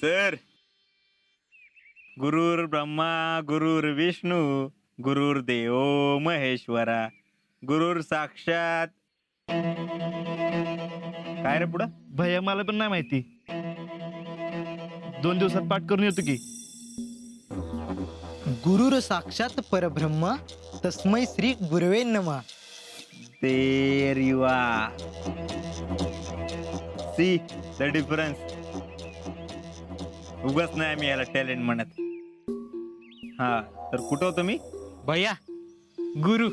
Sir, गुरुर् Brahma गुरुर्विष्णू गुरुर्देव महेश्वरा गुरुर साक्षात. काय रे पुढं? भैया मला पण नाही माहिती. 2 दिवसात पाठ करून येतो की. गुरुर साक्षात परब्रह्म तस्मै श्री गुरवे नमः. There you are. See the difference. उगाच नाही आम्ही याला टॅलेंट म्हणत. हा तर कुठं होतो मी? भैया गुरु.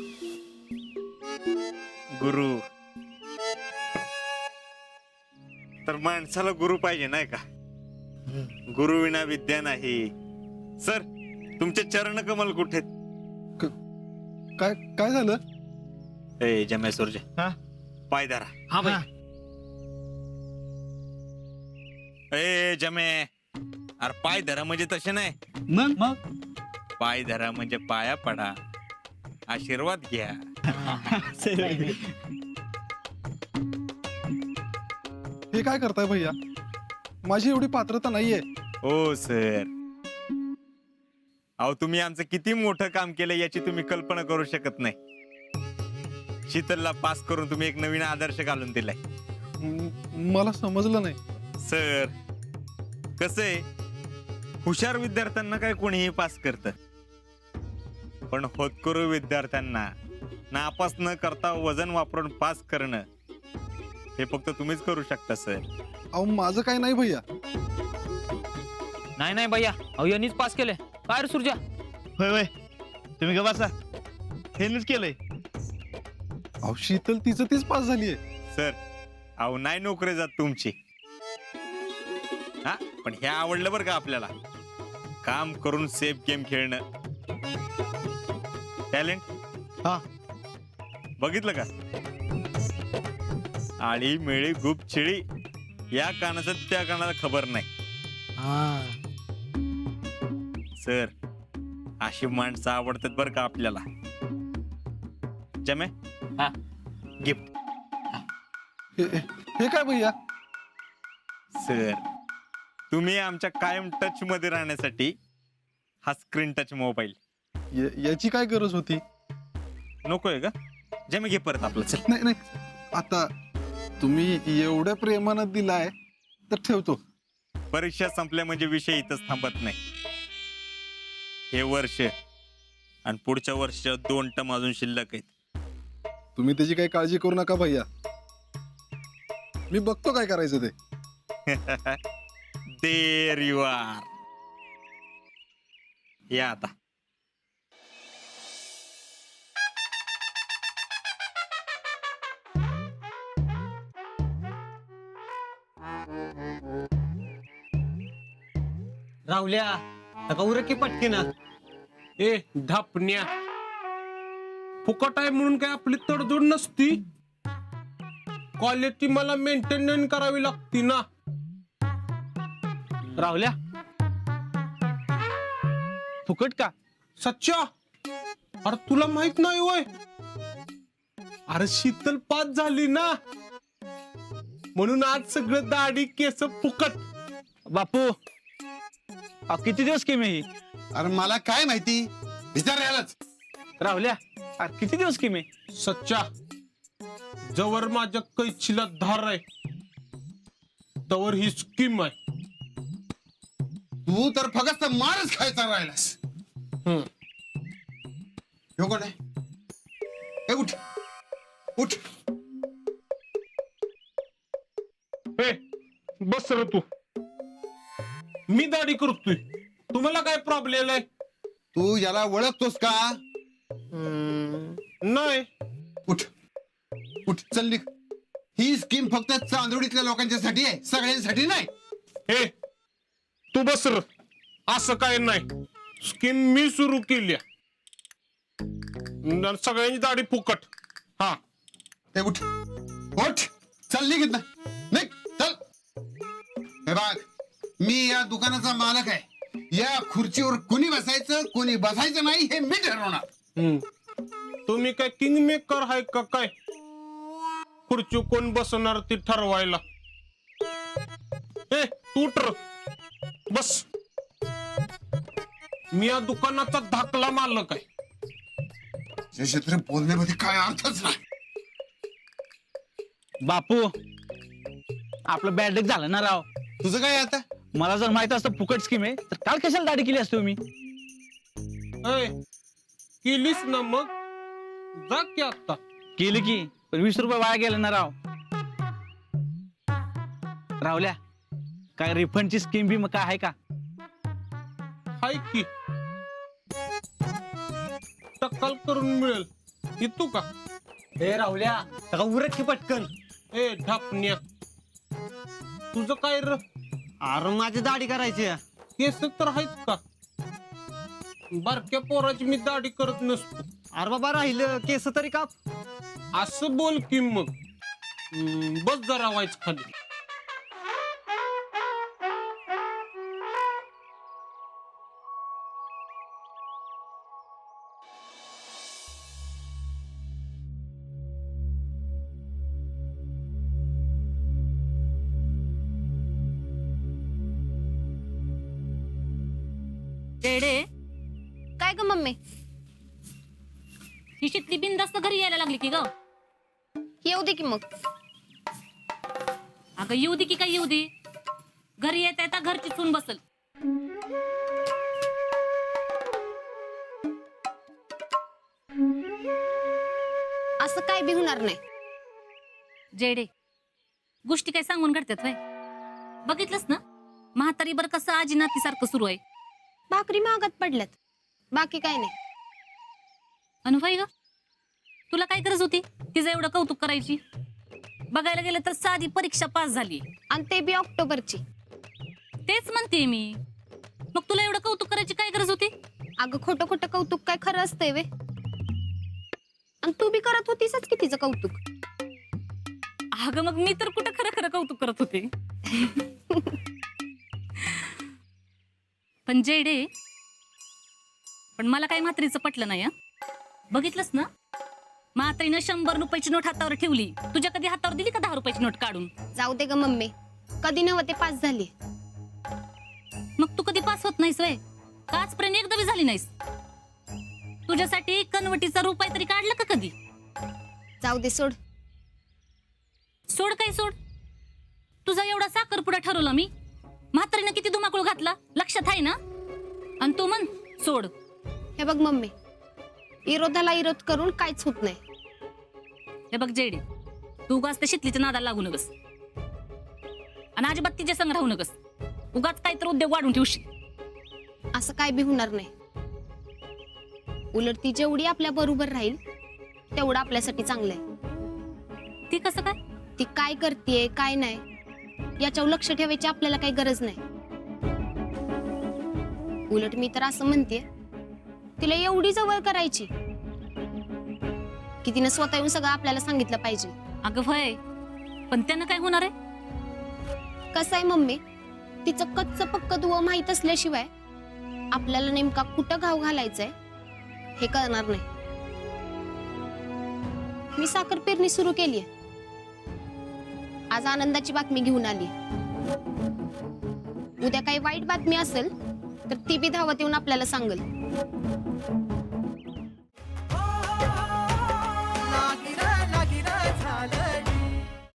गुरु. तर माणसाला गुरु पाहिजे नाही का? गुरु विना विद्या नाही. सर, तुमचे चरण कमल कुठे? काय काय झालं? ए जमे सूर्य, हा पाय धरा. हा भाई. ए जमे, अरे पाय धरा म्हणजे तसे नाही. मग पाय धरा म्हणजे पाया पडा, आशीर्वाद घ्या. हे काय करताय भैया? माझी एवढी पात्रता नाहीये. हो सर. अहो तुम्ही आमचं किती मोठं काम केलं याची तुम्ही कल्पना करू शकत नाही. शीतलला पास करून तुम्ही एक नवीन आदर्श घालून दिलाय. मला समजलं नाही. सर, कसं आहे, हुशार विद्यार्थ्यांना काय कोणीही पास करतं, पण होतकरू विद्यार्थ्यांना नापास न करता वजन वापरून पास करणं हे फक्त तुम्हीच करू शकता सर. अहो माझं काय नाही भैया. नाही भैया, अहो यांनीच पास केले. काय रे सुरजा? होय होय, तुम्ही का बसा. हेच केलंय. अहो शीतल तिचं तीच पास झालीये. सर, अहो नाही नोकरी जात तुमची. हा पण हे आवडलं बरं का आपल्याला, काम करून सेफ गेम खेळणं. टॅलेंट हा बघितलं का? आळी मेळी गुप छिळी, या कानाचं त्या कानाला खबर नाही. हा सर, अशी माणसं आवडतात बरं का आपल्याला. जमे हा. गिफ्ट. हे काय भैया? सर, तुम्ही आमच्या कायम टच मध्ये राहण्यासाठी हा स्क्रीन टच मोबाईल. याची काय गरज होती? नकोय का? जमे घे परत आपलं. चल. नाही नाही, आता तुम्ही एवढ्या प्रेमानं दिलाय तर ठेवतो. परीक्षा संपल्या म्हणजे विषय इथंच थांबत नाही. हे वर्ष आणि पुढच्या वर्षात 2 टर्म अजून शिल्लक आहेत. तुम्ही त्याची काही काळजी करू नका भैया. मी बघतो काय करायचं ते. There you are. या आता. राहुल्या नका उरकी पटकी ना. ए धापण्या, फुकट आहे म्हणून काय आपली तडजोड नसती. क्वालिटी मला मेंटेन करावी लागती ना. राहुल्या, फुकट का? सच्चा, अरे तुला माहित नाही होय? अरे शीतल पास झाली ना, म्हणून आज सगळं दाढी केस फुकट. बापू, किती दिवस की मी? अरे मला काय माहिती, विचार यालाच. राहुल्या, किती दिवस की मी? सच्चा, जवळ माझ्या कैचीला धार आहे तवर ही स्कीम आहे. तू तर फक्त मारच खायचा राहिलास. हो कोण आहे? ए उठ उठ. ए बस रे तू. मी दाढी करतोय, तुम्हाला काय प्रॉब्लेम आहे? तू याला ओळखतोस का? नाही. उठ उठ, चल निघ. ही स्कीम फक्त चांदोडीतल्या लोकांच्यासाठी आहे, सगळ्यांसाठी नाही. हे तू बस र. असं काय नाही, स्कीम मी सुरू केली. सगळ्यांची दाढी फुकट. हा ए उठ उठ, चल निघ इथनं. निघ चल. हे बघ, मी या दुकानाचा मालक आहे. या खुर्चीवर कोणी बसायचं कोणी बसायचं नाही हे मी ठरवणार. तुम्ही काय किंग मेकर आहे का काय? खुर्ची कोण बसणार ती ठरवायला. ए तू उठ र. बस. मी या दुकानाचा धाकला मालक आहे. जयशंकर बोलण्यामध्ये काय अर्थच नाही. बापू आपलं बॅड लक झालं ना राव. तुझं काय आता? मला जर माहित असतं फुकट स्कीम आहे तर काल कशाला दाढी केली असते हो मी. ए, केलीस ना मग जा की आता. केली की पण 20 रुपये वाया गेले ना राव. रावल्या काय रिफंडची स्कीम बी मग काय आहे का? हाय की टक्कल करून मिळेल. येतो का? ए राहुल्या का उरक की पटकन. ए ढापण्या तुझं काय र? अरे माझी दाढी करायची आहे. केस तर आहेत का? बारक्या पोराची मी दाढी करत नसतो. अरे बाबा राहिलं केस तरी काप. असं बोल की मग. बस जरा वाईच खाली. डेडे काय ग मम्मी ही शितली बिनधास्त घरी यायला लागली की ग. येऊ दे की मग. अगं येऊ दे की काय येऊ दे. घरी येता येता घरची चून बसल. असं काय बी होणार नाही. जेडे गोष्टी काय सांगून घडतात वय. बघितलंस ना म्हातारी बर कसं आजी नातीसारखं सुरू आहे. भाकरी महागात पडल्यात, बाकी काय नाही. अनुभव ग तुला काय गरज होती तिचं एवढं कौतुक करायची. बघायला गेलं तर साधी परीक्षा पास झाली आणि ते बी ऑक्टोबरची. तेच म्हणते मी. मग तुला एवढं कौतुक करायची काय गरज होती. अगं खोटं खोटं कौतुक काय खरं असतंय वे. आणि तू बी करत होतीसच की तिचं कौतुक. अगं मग मी तर कुठं खरं खरं कौतुक करत होते. पण जेडे पण मला काही म्हातारीचं पटलं नाही. बघितलंस ना म्हातारीनं 100 रुपयाची नोट हातावर ठेवली. तुझ्या कधी हातावर दिली का 10 रुपयाची नोट काढून. जाऊ दे ग मम्मी, कधी नव्ह ते पास झाली. मग तू कधी पास होत नाहीस वय. का आजपर्यंत एकदा बी झाली नाहीस. तुझ्यासाठी कनवटीचा रुपये तरी काढला का कधी. जाऊ दे सोड. सोड काय सोड. तुझा एवढा साखरपुडा ठरवला मी. म्हातारीनं किती धुमाकूळ घातला लक्षात आहे ना. आणि तू म्हण सोड. हे बघ मम्मी, विरोधाला विरोध करून काहीच होत नाही. हे बघ जेडी तू उगाच त्या शितलीच्या नादाला लागू नकस. आणि अजिबात तिच्या संग राहू नकस. उगाच काहीतरी उद्योग वाढून ठेवशील. असं काय बी होणार नाही. उलट ती जेवढी आपल्या बरोबर राहील तेवढं आपल्यासाठी चांगलं आहे. ती कसं काय. ती काय करतेय काय नाही याच्यावर लक्ष ठेवायची आपल्याला काही गरज नाही. उलट मी तर असं म्हणते तिला एवढी जवळ करायची की तिने स्वतः येऊन सगळं आपल्याला सांगितलं पाहिजे. अगं भय पण त्यानं काय होणार आहे. कसं आहे मम्मी, तिचं कच्च पक्क दुवं माहीत असल्याशिवाय आपल्याला नेमका कुठं घाव घालायचंय हे कळणार नाही. मी साखर पेरणी सुरू केली. आज आनंदाची बातमी घेऊन आली. उद्या काही वाईट बातमी असेल तर ती बी धावत येऊन आपल्याला सांगेल.